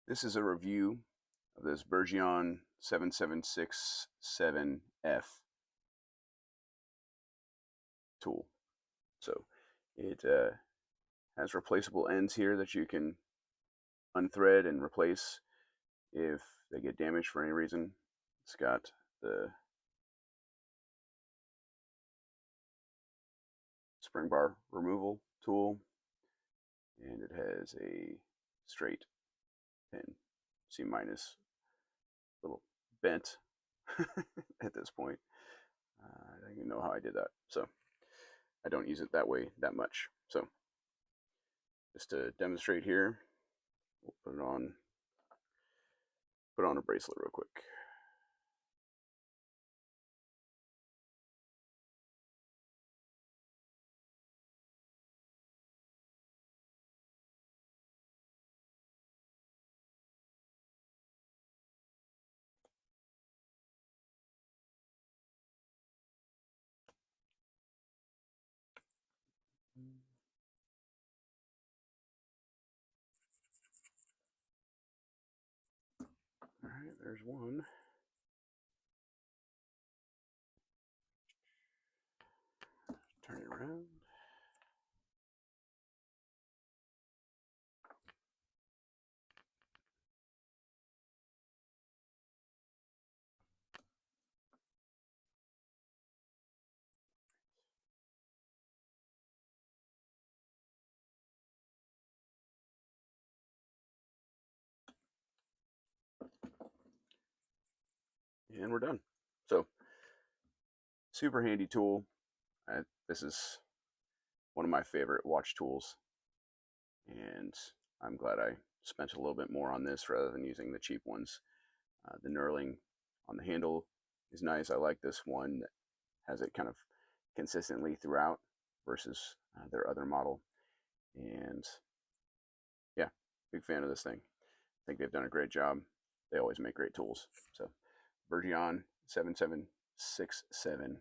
This is a review of this Bergeon 7767F tool. So it has replaceable ends here that you can unthread and replace if they get damaged for any reason. It's got the spring bar removal tool, and it has a straight pin, C minus, little bent at this point. I don't even know how I did that, so I don't use it that way that much. So just to demonstrate here, we'll put on a bracelet real quick. All right, there's one. Turn it around. And we're done. So super handy tool. This is one of my favorite watch tools, and I'm glad I spent a little bit more on this rather than using the cheap ones. The knurling on the handle is nice. I like this one that has it kind of consistently throughout versus their other model. And yeah, big fan of this thing. I think they've done a great job. They always make great tools. So Bergeon 7767F.